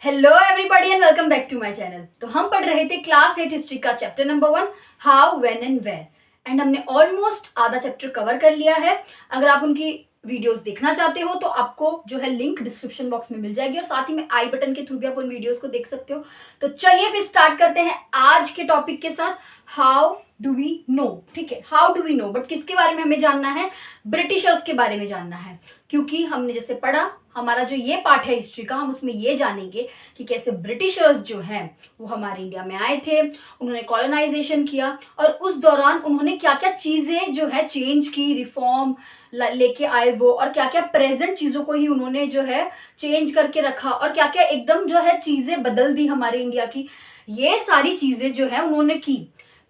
Hello everybody and welcome back to my channel. तो हम पढ़ रहे थे क्लास 8 हिस्ट्री का chapter number 1 how when and where and हमने ऑलमोस्ट आधा चैप्टर कवर कर लिया है। अगर आप उनकी वीडियोस देखना चाहते हो तो आपको जो है लिंक डिस्क्रिप्शन बॉक्स में मिल जाएगी और साथ ही में आई बटन के थ्रू भी आप उन वीडियोस को देख सकते हो। तो चलिए फिर स्टार्ट करते हैं आज के टॉपिक के साथ, हाउ डू वी नो। ठीक है, how do we know, but किसके बारे में हमें जानना है? ब्रिटिशर्स के बारे में जानना है, क्योंकि हमने जैसे पढ़ा, हमारा जो ये पार्ट है हिस्ट्री का, हम उसमें ये जानेंगे कि कैसे ब्रिटिशर्स जो हैं वो हमारे इंडिया में आए थे, उन्होंने कॉलोनाइजेशन किया और उस दौरान उन्होंने क्या क्या चीजें जो है चेंज की, रिफॉर्म लेके आए वो, और क्या क्या प्रेजेंट चीजों को ही उन्होंने जो है चेंज करके रखा और क्या क्या एकदम जो है चीजें बदल दी हमारे इंडिया की। ये सारी चीजें जो है उन्होंने की,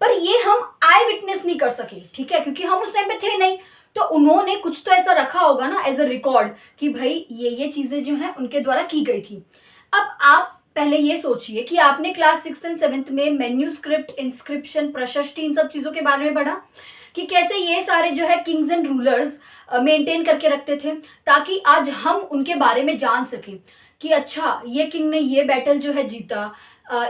पर ये हम आई विटनेस नहीं कर सके, ठीक है, क्योंकि हम उस टाइम पे थे नहीं। तो उन्होंने कुछ तो ऐसा रखा होगा ना एज अ रिकॉर्ड कि भाई ये चीजें जो हैं उनके द्वारा की गई थी। अब आप पहले ये सोचिए कि आपने क्लास 6th एंड 7th में मेन्यूस्क्रिप्ट, इंस्क्रिप्शन, प्रशस्ति, इन सब चीजों के बारे में पढ़ा कि कैसे ये सारे जो है किंग्स एंड रूलर्स मेंटेन करके रखते थे, ताकि आज हम उनके बारे में जान सकें कि अच्छा ये किंग ने ये बैटल जो है जीता,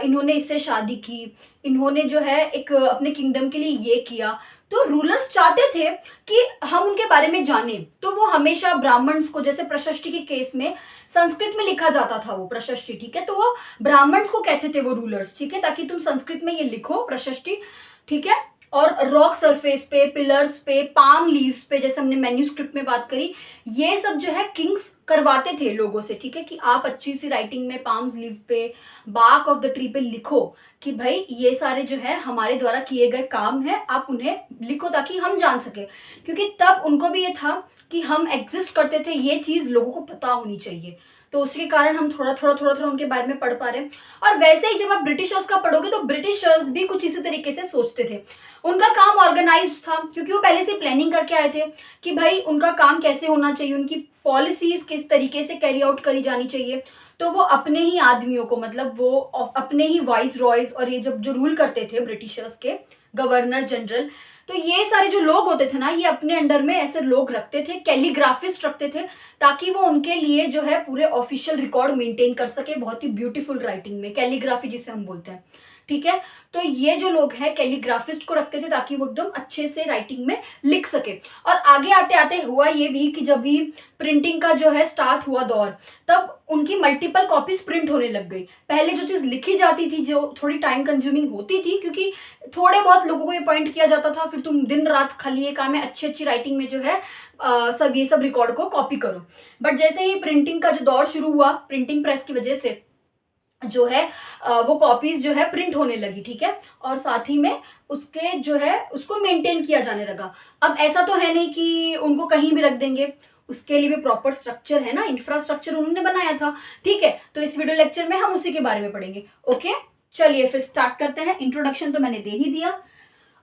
इन्होंने इससे शादी की, इन्होंने जो है एक अपने किंगडम के लिए ये किया। तो रूलर्स चाहते थे कि हम उनके बारे में जाने, तो वो हमेशा ब्राह्मण्स को, जैसे प्रशस्ति के केस में संस्कृत में लिखा जाता था वो प्रशस्ति, ठीक है, तो वो ब्राह्मण्स को कहते थे वो रूलर्स, ठीक है, ताकि तुम संस्कृत में ये लिखो प्रशस्ति, ठीक है। और रॉक सरफेस पे, पिलर्स पे, पाम लीव्स पे, जैसे हमने मेन्यूस्क्रिप्ट में बात करी, ये सब जो है किंग्स करवाते थे लोगों से, ठीक है, कि आप अच्छी सी राइटिंग में पाम लीव पे, बार्क ऑफ द ट्री पे लिखो कि भाई ये सारे जो है हमारे द्वारा किए गए काम है, आप उन्हें लिखो ताकि हम जान सके, क्योंकि तब उनको भी ये था कि हम एग्जिस्ट करते थे, ये चीज लोगों को पता होनी चाहिए। तो उसके कारण हम थोड़ा थोड़ा उनके बारे में पढ़ पा रहे हैं। और वैसे ही जब आप ब्रिटिशर्स का पढ़ोगे तो ब्रिटिशर्स भी कुछ इसी तरीके से सोचते थे। उनका काम ऑर्गेनाइज था, क्योंकि वो पहले से प्लानिंग करके आए थे कि भाई उनका काम कैसे होना चाहिए, उनकी पॉलिसीज किस तरीके से कैरी आउट करी जानी चाहिए। तो वो अपने ही आदमियों को, मतलब वो अपने ही वाइस रॉयज, और ये जब जो रूल करते थे ब्रिटिशर्स के गवर्नर जनरल, तो ये सारे जो लोग होते थे ना, ये अपने अंडर में ऐसे लोग रखते थे, कैलीग्राफिस्ट रखते थे, ताकि वो उनके लिए जो है पूरे ऑफिशियल रिकॉर्ड मेंटेन कर सके, बहुत ही ब्यूटीफुल राइटिंग में, कैलीग्राफी जिसे हम बोलते हैं, ठीक है। तो ये जो लोग हैं कैलीग्राफिस्ट को रखते थे ताकि वो एकदम अच्छे से राइटिंग में लिख सके। और आगे आते आते हुआ ये भी कि जब भी प्रिंटिंग का जो है स्टार्ट हुआ दौर, तब उनकी मल्टीपल कॉपीज प्रिंट होने लग गई। पहले जो चीज लिखी जाती थी, जो थोड़ी टाइम कंज्यूमिंग होती थी, क्योंकि थोड़े बहुत लोगों को ये पॉइंट किया जाता था, फिर तुम दिन रात खाली ये काम है अच्छी अच्छी राइटिंग में जो है सब ये सब रिकॉर्ड को कॉपी करो। बट जैसे ही प्रिंटिंग का जो दौर शुरू हुआ, प्रिंटिंग प्रेस की वजह से जो है वो कॉपीज जो है प्रिंट होने लगी, ठीक है, और साथ ही में उसके जो है उसको मेंटेन किया जाने लगा। अब ऐसा तो है नहीं कि उनको कहीं भी रख देंगे, उसके लिए भी प्रॉपर स्ट्रक्चर है ना, इंफ्रास्ट्रक्चर उन्होंने बनाया था, ठीक है। तो इस वीडियो लेक्चर में हम उसी के बारे में पढ़ेंगे। ओके, चलिए फिर स्टार्ट करते हैं। इंट्रोडक्शन तो मैंने दे ही दिया।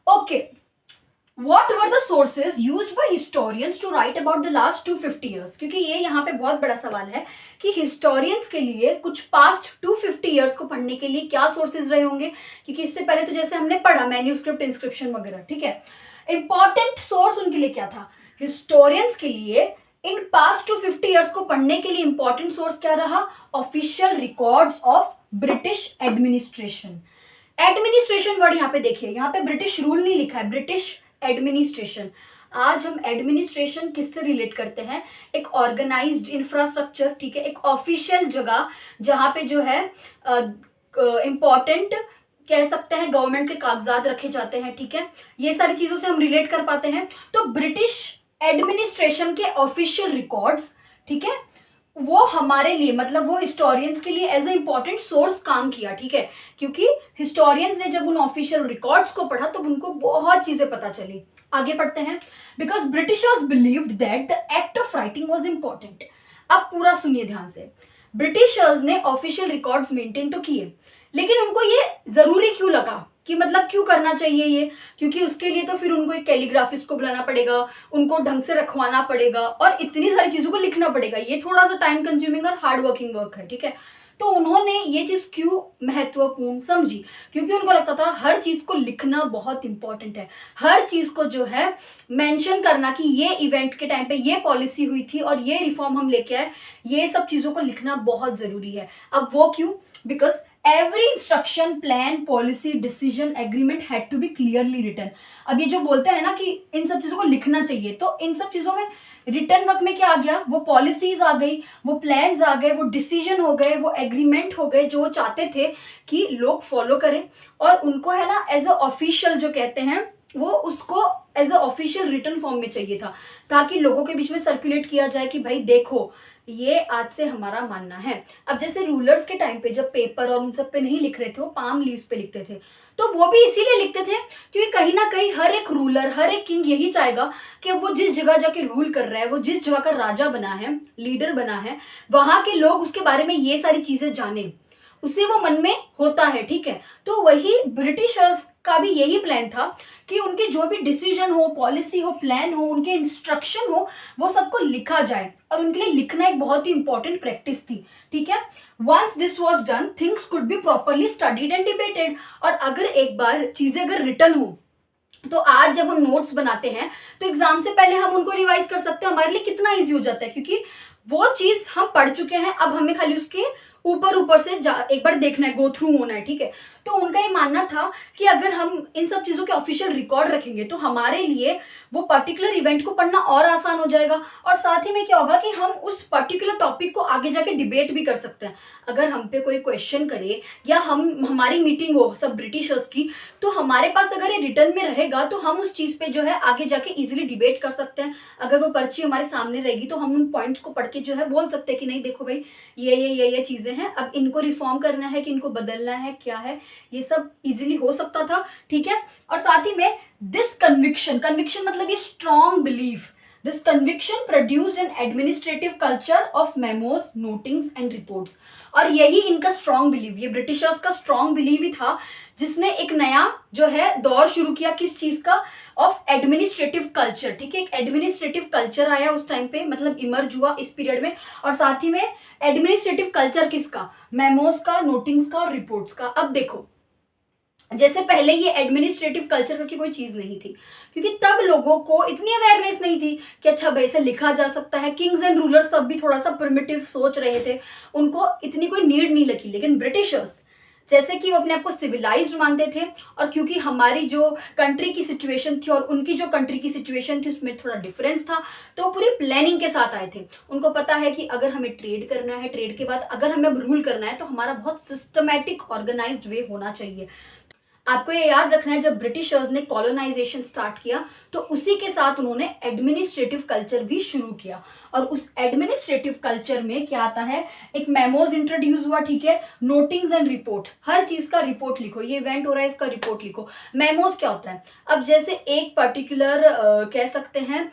Okay, What were the sources used by historians to write about the last 250 years? क्योंकि ये यहाँ पे बहुत बड़ा सवाल है कि historians के लिए कुछ past 250 years को पढ़ने के लिए क्या sources रहे होंगे, क्योंकि इससे पहले तो जैसे हमने पढ़ा manuscript, inscription वगैरह, ठीक है। Important source उनके लिए क्या था? Historians के लिए इन past 250 years को पढ़ने के लिए important source क्या रहा? Official records of British administration. Administration word यहाँ पे देखिए, यहाँ पे ब्रिटिश रूल नहीं लिखा है, ब्रिटिश एडमिनिस्ट्रेशन। आज हम एडमिनिस्ट्रेशन किससे रिलेट करते हैं? एक ऑर्गेनाइज्ड इंफ्रास्ट्रक्चर, ठीक है, एक ऑफिशियल जगह जहाँ पे जो है इंपॉर्टेंट कह सकते हैं गवर्नमेंट के कागजात रखे जाते हैं, ठीक है, ये सारी चीजों से हम रिलेट कर पाते हैं। तो ब्रिटिश एडमिनिस्ट्रेशन के ऑफिशियल रिकॉर्ड्स, ठीक है, वो हमारे लिए, मतलब वो हिस्टोरियंस के लिए एज ए इंपॉर्टेंट सोर्स काम किया, ठीक है, क्योंकि हिस्टोरियंस ने जब उन ऑफिशियल रिकॉर्ड्स को पढ़ा तब उनको बहुत चीजें पता चली। आगे पढ़ते हैं। Because Britishers believed that the act of writing was important. अब पूरा सुनिए ध्यान से। ब्रिटिशर्स ने ऑफिशियल रिकॉर्ड्स मेंटेन तो किए, लेकिन उनको ये जरूरी क्यों लगा कि मतलब क्यों करना चाहिए ये? क्योंकि उसके लिए तो फिर उनको एक कैलीग्राफिस्ट को बुलाना पड़ेगा, उनको ढंग से रखवाना पड़ेगा और इतनी सारी चीजों को लिखना पड़ेगा। ये थोड़ा सा टाइम कंज्यूमिंग और हार्ड वर्किंग वर्क है, ठीक है। तो उन्होंने ये चीज़ क्यों महत्वपूर्ण समझी, क्योंकि उनको लगता था हर चीज़ को लिखना बहुत इंपॉर्टेंट है, हर चीज़ को जो है मेंशन करना कि ये इवेंट के टाइम पे ये पॉलिसी हुई थी और ये रिफॉर्म हम लेके आए, ये सब चीज़ों को लिखना बहुत ज़रूरी है। अब वो क्यों? Because every instruction, plan, policy, decision, agreement had to be clearly written. अब ये जो बोलते हैं ना कि इन सब चीज़ों को लिखना चाहिए, तो इन सब चीज़ों में रिटर्न वर्क में क्या आ गया? वो पॉलिसीज आ गई, वो प्लान्स आ गए, वो डिसीजन हो गए, वो एग्रीमेंट हो गए, जो वो चाहते थे कि लोग फॉलो करें। और उनको है ना एज अ ऑफिशियल जो कहते हैं, वो उसको as a official return form में चाहिए था, ताकि लोगों के बीच में सर्कुलेट किया जाए कि भाई देखो ये आज से हमारा मानना है। अब जैसे रूलर्स के टाइम पे जब पेपर और उन सब पे नहीं लिख रहे थे, वो पाम लीव्स पे लिखते थे, तो वो भी इसीलिए लिखते थे क्योंकि कहीं ना कहीं हर एक रूलर, हर एक किंग यही चाहेगा कि वो जिस जगह जाके रूल कर रहा है, वो जिस जगह का राजा बना है, लीडर बना है, वहां के लोग उसके बारे में ये सारी चीजें जाने, उसे वो मन में होता है। ठीक है, तो वही ब्रिटिशर्स का भी यही प्लान था कि उनके जो भी डिसीजन हो, पॉलिसी हो, प्लान हो, उनके इंस्ट्रक्शन हो, वो सबको लिखा जाए। और उनके लिए लिखना एक बहुत ही इंपॉर्टेंट प्रैक्टिस थी। ठीक है, once this was done things could be properly studied and debated. और अगर एक बार चीजें अगर रिटर्न हो, तो आज जब हम नोट्स बनाते हैं तो एग्जाम से पहले हम उनको रिवाइज कर सकते हैं, हमारे लिए कितना इजी हो जाता है, क्योंकि वो चीज हम पढ़ चुके हैं, अब हमें खाली उसके ऊपर ऊपर से एक बार देखना है, गो थ्रू होना है। ठीक है, तो उनका ये मानना था कि अगर हम इन सब चीजों के ऑफिशियल रिकॉर्ड रखेंगे तो हमारे लिए वो पर्टिकुलर इवेंट को पढ़ना और आसान हो जाएगा, और साथ ही में क्या होगा कि हम उस पर्टिकुलर टॉपिक को आगे जाके डिबेट भी कर सकते हैं। अगर हम पे कोई क्वेश्चन करे या हमारी मीटिंग हो सब ब्रिटिशर्स की, तो हमारे पास अगर ये रिटर्न में रहेगा तो हम उस चीज पे जो है आगे जाके इजीली डिबेट कर सकते हैं। अगर वो पर्ची हमारे सामने रहेगी तो हम उन पॉइंट्स को पढ़ के जो है बोल सकते हैं कि नहीं देखो भाई ये चीजें हैं, अब इनको रिफॉर्म करना है कि इनको बदलना है, क्या है, ये सब इजीली हो सकता था। ठीक है, और साथ ही में दिस कन्विक्शन, कन्विक्शन मतलब ये strong belief, this conviction produced N administrative culture of memos, notings and reports. और यही इनका स्ट्रॉन्ग बिलीव, ये ब्रिटिशर्स का स्ट्रॉन्ग बिलीव ही था जिसने एक नया जो है दौर शुरू किया, किस चीज का? Of administrative culture. ठीक है, एक एडमिनिस्ट्रेटिव कल्चर आया उस टाइम पे, मतलब इमर्ज हुआ इस पीरियड में। और साथ ही में एडमिनिस्ट्रेटिव कल्चर किसका? मेमोस का, नोटिंग्स का और रिपोर्ट्स का। अब देखो, जैसे पहले ये एडमिनिस्ट्रेटिव कल्चर करके कोई चीज नहीं थी, क्योंकि तब लोगों को इतनी अवेयरनेस नहीं थी कि अच्छा भाई इसे लिखा जा सकता है। किंग्स एंड रूलर्स सब भी थोड़ा सा प्रिमिटिव सोच रहे थे, उनको इतनी कोई नीड नहीं लगी। लेकिन ब्रिटिशर्स जैसे कि वो अपने आप को सिविलाइज्ड मानते थे, और क्योंकि हमारी जो कंट्री की सिचुएशन थी और उनकी जो कंट्री की सिचुएशन थी उसमें थोड़ा डिफरेंस था, तो वो पूरी प्लानिंग के साथ आए थे। उनको पता है कि अगर हमें ट्रेड करना है, ट्रेड के बाद अगर हमें रूल करना है, तो हमारा बहुत सिस्टमैटिक ऑर्गेनाइज्ड वे होना चाहिए। आपको ये याद रखना है, जब ब्रिटिशर्स ने कॉलोनाइजेशन स्टार्ट किया तो उसी के साथ उन्होंने एडमिनिस्ट्रेटिव कल्चर भी शुरू किया। और उस एडमिनिस्ट्रेटिव कल्चर में क्या आता है? एक मेमोज इंट्रोड्यूस हुआ। ठीक है, नोटिंग्स एंड रिपोर्ट, हर चीज का रिपोर्ट लिखो, ये इवेंट हो रहा है इसका रिपोर्ट लिखो। मेमोज क्या होता है? अब जैसे एक पर्टिकुलर कह सकते हैं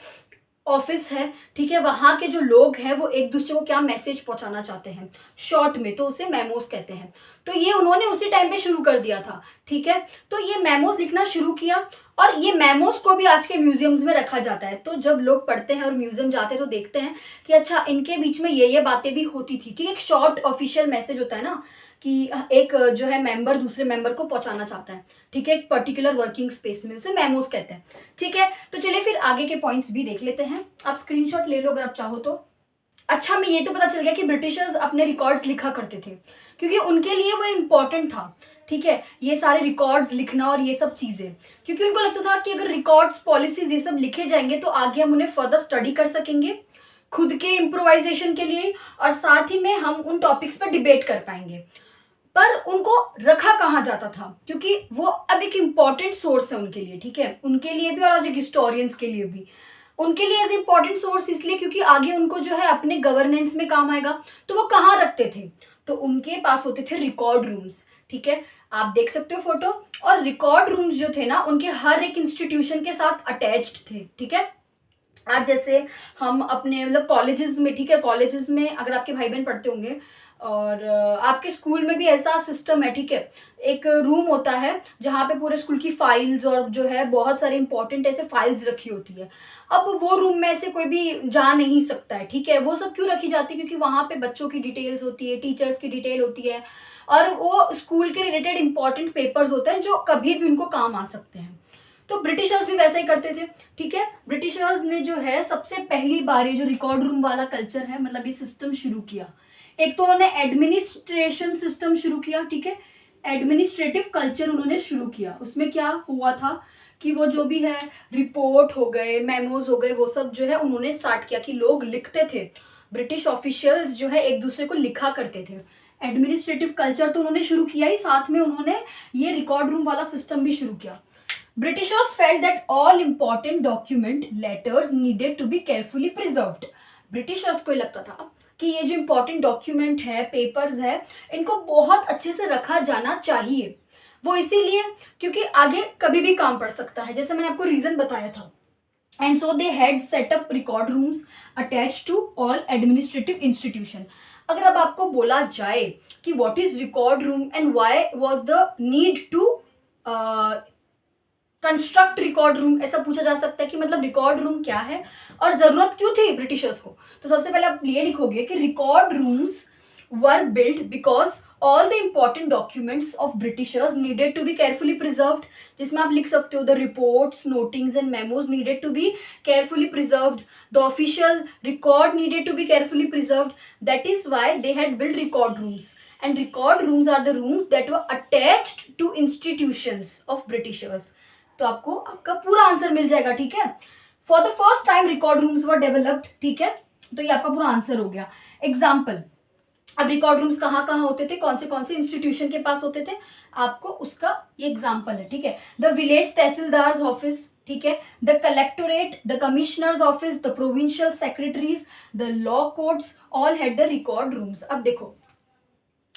ऑफिस है, ठीक है, वहां के जो लोग हैं वो एक दूसरे को क्या मैसेज पहुंचाना चाहते हैं शॉर्ट में, तो उसे मेमोज कहते हैं। तो ये उन्होंने उसी टाइम पे शुरू कर दिया था। ठीक है, तो ये मेमोज लिखना शुरू किया, और ये मेमोज को भी आज के म्यूजियम्स में रखा जाता है। तो जब लोग पढ़ते हैं और म्यूजियम जाते हैं तो देखते हैं कि अच्छा इनके बीच में ये बातें भी होती थी। ठीक है, एक शॉर्ट ऑफिशियल मैसेज होता है ना कि एक जो है मेंबर दूसरे मेंबर को पहुंचाना चाहता है। ठीक है, एक पर्टिकुलर वर्किंग स्पेस में, उसे मेमोज कहते हैं। ठीक है, तो चलिए फिर आगे के पॉइंट्स भी देख लेते हैं। आप स्क्रीनशॉट ले लो अगर आप चाहो तो। अच्छा, हमें ये तो पता चल गया कि ब्रिटिशर्स अपने रिकॉर्ड्स लिखा करते थे क्योंकि उनके लिए वो इम्पोर्टेंट था। ठीक है, ये सारे रिकॉर्ड्स लिखना और ये सब चीजें, क्योंकि उनको लगता था कि अगर रिकॉर्ड्स, पॉलिसीज ये सब लिखे जाएंगे तो आगे हम उन्हें फर्दर स्टडी कर सकेंगे खुद के इम्प्रोवाइजेशन के लिए, और साथ ही में हम उन टॉपिक्स पर डिबेट कर पाएंगे। पर उनको रखा कहाँ जाता था? क्योंकि वो अब एक इम्पॉर्टेंट सोर्स है उनके लिए। ठीक है, उनके लिए भी और आज एक हिस्टोरियंस के लिए भी। उनके लिए एज इम्पॉर्टेंट सोर्स इसलिए क्योंकि आगे उनको जो है अपने गवर्नेंस में काम आएगा। तो वो कहाँ रखते थे? तो उनके पास होते थे रिकॉर्ड रूम्स। ठीक है, आप देख सकते हो फोटो। और रिकॉर्ड रूम्स जो थे ना, उनके हर एक इंस्टीट्यूशन के साथ अटैच्ड थे। ठीक है, आज जैसे हम अपने मतलब कॉलेजेस में, ठीक है, कॉलेजेस में अगर आपके भाई बहन पढ़ते होंगे और आपके स्कूल में भी ऐसा सिस्टम है, ठीक है। एक रूम होता है जहाँ पे पूरे स्कूल की फाइल्स और जो है बहुत सारे इंपॉर्टेंट ऐसे फाइल्स रखी होती है। अब वो रूम में से कोई भी जा नहीं सकता है, ठीक है। वो सब क्यों रखी जाती है? क्योंकि वहाँ पे बच्चों की डिटेल्स होती है, टीचर्स की डिटेल होती है, और वो स्कूल के रिलेटेड इंपॉर्टेंट पेपर्स होते हैं जो कभी भी उनको काम आ सकते हैं। तो ब्रिटिशर्स भी वैसा ही करते थे, ठीक है। ब्रिटिशर्स ने जो है सबसे पहली बार ये जो रिकॉर्ड रूम वाला कल्चर है, मतलब ये सिस्टम शुरू किया। एक तो उन्होंने एडमिनिस्ट्रेशन सिस्टम शुरू किया, ठीक है। एडमिनिस्ट्रेटिव कल्चर उन्होंने शुरू किया। उसमें क्या हुआ था कि वो जो भी है रिपोर्ट हो गए, मेमोज हो गए, वो सब जो है उन्होंने स्टार्ट किया कि लोग लिखते थे। ब्रिटिश ऑफिशियल्स जो है एक दूसरे को लिखा करते थे। एडमिनिस्ट्रेटिव कल्चर तो उन्होंने शुरू किया ही, साथ में उन्होंने ये रिकॉर्ड रूम वाला सिस्टम भी शुरू किया। Britishers felt that all important document letters needed to be carefully preserved. Britishers को लगता था कि ये जो important document है, papers है, इनको बहुत अच्छे से रखा जाना चाहिए। वो इसीलिए क्योंकि आगे कभी भी काम पड़ सकता है, जैसे मैंने आपको रीजन बताया था। And so they had set up record rooms attached to all administrative institution. अगर अब आपको बोला जाए कि what is record room and why was the need to construct record room, ऐसा पूछा जा सकता है कि मतलब रिकॉर्ड रूम क्या है और जरूरत क्यों थी ब्रिटिशर्स को। तो सबसे पहले आप ये लिखोगे कि record rooms were build because all the important documents of Britishers needed to be carefully preserved, जिसमें आप लिख सकते हो the reports, notings and memos needed to be carefully preserved, the official record needed to be carefully preserved, that is why they had build record rooms. And record rooms are the rooms that were attached to institutions of Britishers. तो आपको आपका पूरा answer मिल जाएगा, ठीक है। For the first time record rooms were developed, ठीक है। तो ये आपका पूरा आंसर हो गया। एग्जाम्पल, अब रिकॉर्ड रूम्स कहाँ कहाँ होते थे, कौन से इंस्टीट्यूशन के पास होते थे, आपको उसका ये एग्जाम्पल है, ठीक है। द विलेज तहसीलदार ऑफिस, ठीक है, the collectorate, the commissioners office, the provincial secretaries, the law courts, all had the record rooms. अब देखो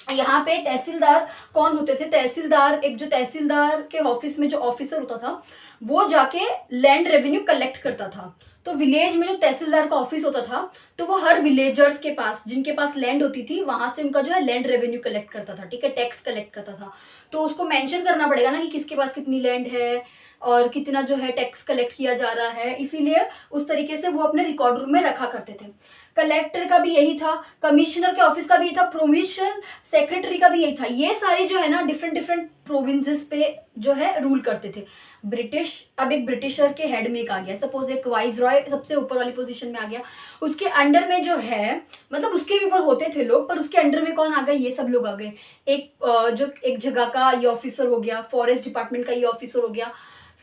यहाँ पे तहसीलदार कौन होते थे? तहसीलदार, एक जो तहसीलदार के ऑफिस में जो ऑफिसर होता था वो जाके लैंड रेवेन्यू कलेक्ट करता था। तो विलेज में जो तहसीलदार का ऑफिस होता था तो वो हर विलेजर्स के पास, जिनके पास लैंड होती थी, वहां से उनका जो है लैंड रेवेन्यू कलेक्ट करता था, ठीक है, टैक्स कलेक्ट करता था। तो उसको मेंशन करना पड़ेगा ना कि किसके पास कितनी लैंड है और कितना जो है टैक्स कलेक्ट किया जा रहा है, इसीलिए उस तरीके से वो अपने रिकॉर्ड रूम में रखा करते थे। कलेक्टर का भी यही था, कमिश्नर के ऑफिस का भी यही था, प्रोविंशियल सेक्रेटरी का भी यही था। ये सारे जो है ना डिफरेंट प्रोविंसेस पे जो है रूल करते थे ब्रिटिश। अब एक ब्रिटिशर के हेड में एक आ गया, सपोज एक वाइसरॉय सबसे ऊपर वाली पोजीशन में आ गया, उसके अंडर में जो है, मतलब उसके भी ऊपर होते थे लोग, पर उसके अंडर में कौन आ गए? ये सब लोग आ गए। एक जो एक जगह का ये ऑफिसर हो गया, फॉरेस्ट डिपार्टमेंट का ये ऑफिसर हो गया,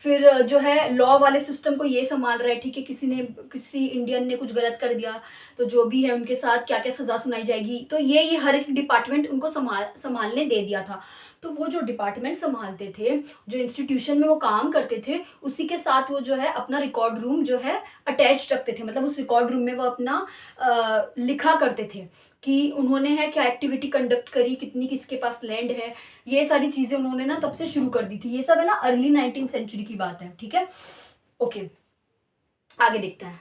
फिर जो है लॉ वाले सिस्टम को ये संभाल रहा है, ठीक है। किसी इंडियन ने कुछ गलत कर दिया तो जो भी है उनके साथ क्या क्या सजा सुनाई जाएगी, तो ये हर एक डिपार्टमेंट उनको संभालने दे दिया था। तो वो जो डिपार्टमेंट संभालते थे, जो इंस्टीट्यूशन में वो काम करते थे, उसी के साथ वो जो है अपना रिकॉर्ड रूम जो है अटैच रखते थे। मतलब उस रिकॉर्ड रूम में वो अपना लिखा करते थे कि उन्होंने है क्या एक्टिविटी कंडक्ट करी, कितनी किसके पास लैंड है, ये सारी चीजें उन्होंने ना तब से शुरू कर दी थी। ये सब है ना अर्ली 19th सेंचुरी की बात है, ठीक है। ओके, आगे देखते हैं।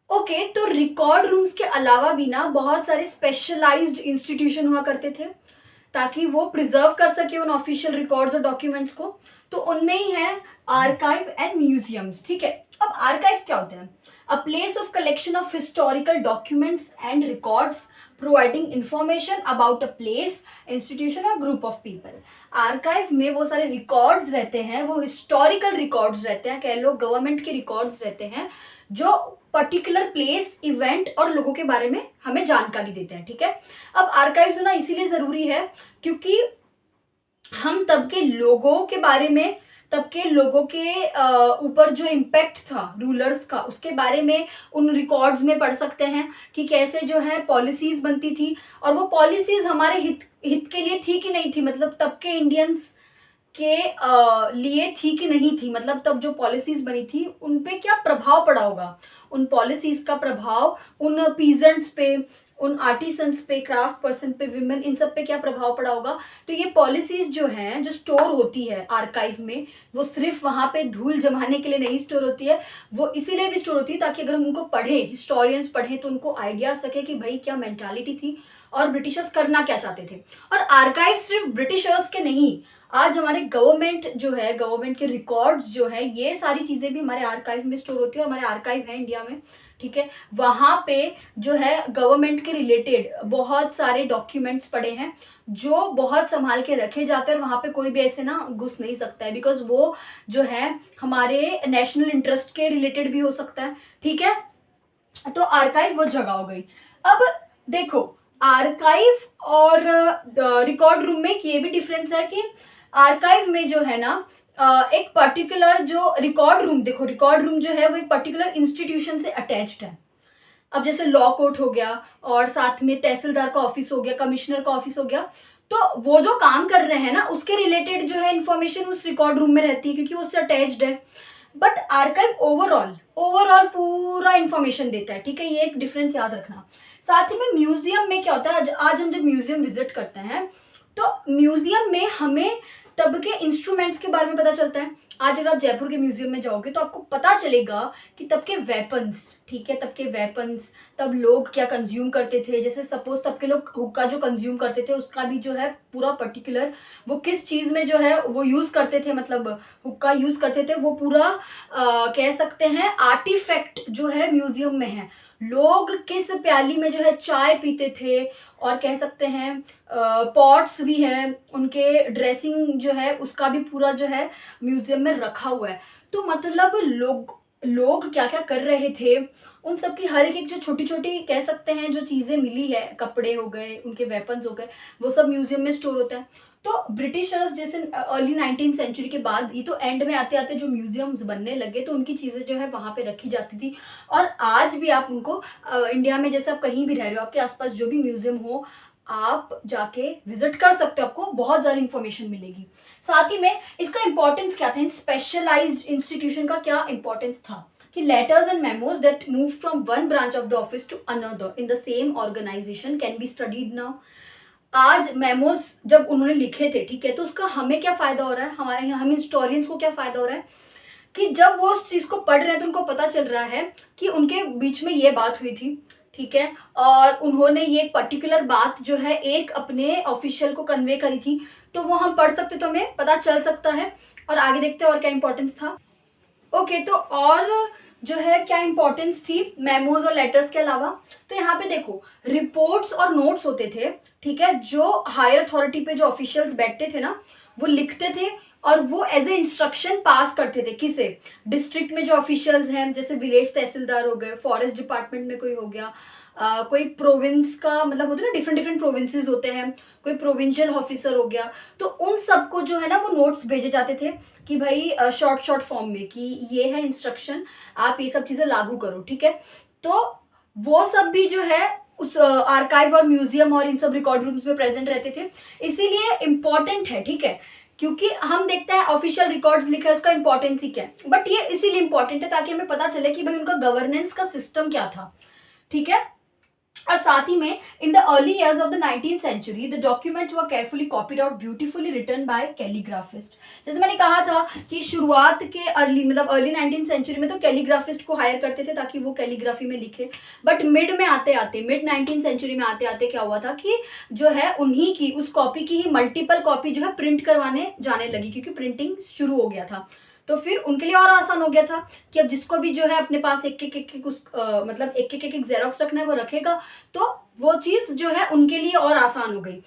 ओके, तो रिकॉर्ड रूम्स के अलावा भी ना बहुत सारे स्पेशलाइज्ड इंस्टीट्यूशन हुआ करते थे ताकि वो प्रिजर्व कर सके उन ऑफिशियल रिकॉर्ड्स और डॉक्यूमेंट्स को। तो उनमें ही है आर्काइव एंड म्यूजियम्स, ठीक है। अब आर्काइव क्या होता है? A place of collection of historical documents and records providing information about a place, institution और ग्रुप ऑफ पीपल। आर्काइव में वो सारे रिकॉर्ड्स रहते हैं, वो हिस्टोरिकल रिकॉर्ड्स रहते हैं, कह लो गवर्नमेंट के रिकॉर्ड्स रहते हैं, जो पर्टिकुलर प्लेस, इवेंट और लोगों के बारे में हमें जानकारी देते हैं, ठीक है। अब आर्काइव्स होना इसीलिए जरूरी है क्योंकि हम तब के लोगों के बारे में, तब के लोगों के ऊपर जो इम्पैक्ट था रूलर्स का, उसके बारे में उन रिकॉर्ड्स में पढ़ सकते हैं कि कैसे जो है पॉलिसीज बनती थी और वो पॉलिसीज हमारे हित के लिए थी कि नहीं थी, मतलब तब के इंडियंस के लिए थी कि नहीं थी, मतलब तब जो पॉलिसीज बनी थी उन पे क्या प्रभाव पड़ा होगा, उन पॉलिसीज का प्रभाव उन पीजेंट्स पे, उन आर्टिसंस पे, क्राफ्ट पर्सन पे, विमेन, इन सब पे क्या प्रभाव पड़ा होगा। तो ये पॉलिसीज जो हैं, जो स्टोर होती है आर्काइव में, वो सिर्फ वहाँ पे धूल जमाने के लिए नहीं स्टोर होती है, वो इसीलिए भी स्टोर होती है ताकि अगर हम उनको पढ़े, हिस्टोरियंस पढ़े, तो उनको आइडिया सके कि भाई क्या मेंटालिटी थी और ब्रिटिशर्स करना क्या चाहते थे। और आर्काइव सिर्फ ब्रिटिशर्स के नहीं, आज हमारे गवर्नमेंट जो है, गवर्नमेंट के रिकॉर्ड्स जो है, ये सारी चीज़ें भी हमारे आर्काइव में स्टोर होती है। और हमारे आर्काइव है इंडिया में, ठीक है, वहाँ पे जो है गवर्नमेंट के रिलेटेड बहुत सारे डॉक्यूमेंट्स पड़े हैं जो बहुत संभाल के रखे जाते हैं। और वहाँ पे कोई भी ऐसे ना घुस नहीं सकता है, बिकॉज वो जो है हमारे नेशनल इंटरेस्ट के रिलेटेड भी हो सकता है, ठीक है। तो आर्काइव वो जगह हो गई। अब देखो, आर्काइव और रिकॉर्ड रूम में ये भी डिफरेंस है कि आर्काइव में जो है ना एक पर्टिकुलर जो रिकॉर्ड रूम, देखो रिकॉर्ड रूम जो है वो एक पर्टिकुलर इंस्टीट्यूशन से अटैच्ड है। अब जैसे लॉ कोर्ट हो गया और साथ में तहसीलदार का ऑफिस हो गया, कमिश्नर का ऑफिस हो गया, तो वो जो काम कर रहे हैं ना उसके रिलेटेड जो है इंफॉर्मेशन उस रिकॉर्ड रूम में रहती है, क्योंकि वो उससे अटैच्ड है। बट आर्काइव ओवरऑल ओवरऑल पूरा इंफॉर्मेशन देता है, ठीक है, ये एक डिफरेंस याद रखना। साथ ही में म्यूजियम में क्या होता है, आज हम जब म्यूजियम विजिट करते हैं तो म्यूजियम में हमें तब के इंस्ट्रूमेंट्स के बारे में पता चलता है। आज अगर आप जयपुर के म्यूजियम में जाओगे तो आपको पता चलेगा कि तब के वेपन्स, ठीक है, तब के वेपन्स, तब लोग क्या कंज्यूम करते थे। जैसे सपोज तब के लोग हुक्का जो कंज्यूम करते थे उसका भी जो है पूरा पर्टिकुलर वो किस चीज़ में जो है वो यूज़ करते थे, मतलब हुक्का यूज़ करते थे, वो पूरा कह सकते हैं आर्टिफैक्ट जो है म्यूजियम में है। लोग किस प्याली में जो है चाय पीते थे, और कह सकते हैं पॉट्स भी हैं, उनके ड्रेसिंग जो है उसका भी पूरा जो है म्यूजियम में रखा हुआ है। तो मतलब लोग क्या क्या कर रहे थे, उन सब की हर एक जो छोटी छोटी कह सकते हैं जो चीज़ें मिली है, कपड़े हो गए, उनके वेपन्स हो गए, वो सब म्यूजियम में स्टोर होता है। तो ब्रिटिशर्स जैसे अर्ली 19th सेंचुरी के बाद ही तो एंड में आते आते जो म्यूजियम्स बनने लगे तो उनकी चीज़ें जो है वहाँ पे रखी जाती थी। और आज भी आप उनको इंडिया में जैसे आप कहीं भी रह रहे हो, आपके आसपास जो भी म्यूजियम हो, आप जाके विजिट कर सकते हो, आपको बहुत ज़्यादा इंफॉर्मेशन मिलेगी। साथ ही में इसका इंपॉर्टेंस क्या था, इन स्पेशलाइज्ड इंस्टीट्यूशन का क्या इंपॉर्टेंस था कि letters and memos that move from one branch of the office to another in the same organisation can be studied now. आज मेमोज जब उन्होंने लिखे थे, ठीक है, तो उसका हमें क्या फायदा हो रहा है, हमारे हम हिस्टोरियंस को क्या फायदा हो रहा है कि जब वो उस चीज को पढ़ रहे हैं तो उनको पता चल रहा है कि उनके बीच में ये बात हुई थी, ठीक है, और उन्होंने ये पर्टिकुलर बात जो है एक अपने ऑफिशियल को कन्वे करी थी, तो वो हम पढ़ सकते, तो हमें पता चल सकता है। और आगे देखते हैं और क्या इंपॉर्टेंस था। ओके, तो और जो है क्या इंपॉर्टेंस थी मेमोज और लेटर्स के अलावा, तो यहाँ पे देखो रिपोर्ट्स और नोट्स होते थे, ठीक है, जो हायर अथॉरिटी पे जो ऑफिशियल्स बैठते थे ना वो लिखते थे, और वो एज ए इंस्ट्रक्शन पास करते थे किसे, डिस्ट्रिक्ट में जो ऑफिशियल्स हैं, जैसे विलेज तहसीलदार हो गए, फॉरेस्ट डिपार्टमेंट में कोई हो गया, कोई प्रोविंस का मतलब होता है ना, डिफरेंट डिफरेंट प्रोविंसेस होते हैं, कोई प्रोविंशियल ऑफिसर हो गया, तो उन सबको जो है ना वो नोट्स भेजे जाते थे कि भाई शॉर्ट शॉर्ट फॉर्म में कि ये है इंस्ट्रक्शन, आप ये सब चीज़ें लागू करो, ठीक है। तो वो सब भी जो है उस आर्काइव और म्यूजियम और इन सब रिकॉर्ड रूम्स में प्रेजेंट रहते थे, इसीलिए इम्पॉर्टेंट है, ठीक है, क्योंकि हम देखते हैं ऑफिशियल रिकॉर्ड्स लिखा है उसका इंपॉर्टेंस ही क्या है, बट ये इसीलिए इंपॉर्टेंट है ताकि हमें पता चले कि भाई उनका गवर्नेंस का सिस्टम क्या था, ठीक है। और साथ ही में in the early years of the 19th century the documents were carefully copied out beautifully written by calligraphist. जैसे मैंने कहा था कि शुरुआत के अर्ली 19th सेंचुरी में तो कैलीग्राफिस्ट को हायर करते थे ताकि वो कैलीग्राफी में लिखे, बट मिड 19th सेंचुरी में आते आते क्या हुआ था कि जो है उन्हीं की उस कॉपी की ही मल्टीपल कॉपी जो है प्रिंट करवाने जाने लगी, क्योंकि प्रिंटिंग शुरू हो गया था। तो फिर उनके लिए और आसान हो गया था कि अब जिसको भी जो है अपने पास एक मतलब एक जेरोक्स रखना है वो रखेगा, तो वो चीज़ जो है उनके लिए और आसान हो गई।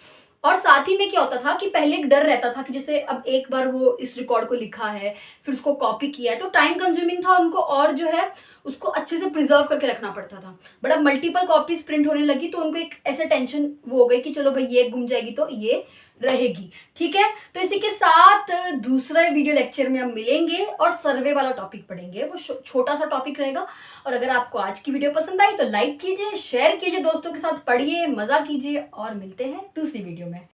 और साथ ही में क्या होता था कि पहले एक डर रहता था कि जैसे अब एक बार वो इस रिकॉर्ड को लिखा है फिर उसको कॉपी किया है तो टाइम कंज्यूमिंग था उनको, और जो है उसको अच्छे से प्रिजर्व करके रखना पड़ता था। बट अब मल्टीपल कॉपीज प्रिंट होने लगी तो उनको एक ऐसे टेंशन वो हो गई कि चलो भाई ये गुम जाएगी तो ये रहेगी, ठीक है। तो इसी के साथ दूसरे वीडियो लेक्चर में हम मिलेंगे और सर्वे वाला टॉपिक पढ़ेंगे, वो छोटा सा टॉपिक रहेगा। और अगर आपको आज की वीडियो पसंद आई तो लाइक कीजिए, शेयर कीजिए, दोस्तों के साथ पढ़िए, मजा कीजिए, और मिलते हैं दूसरी वीडियो में।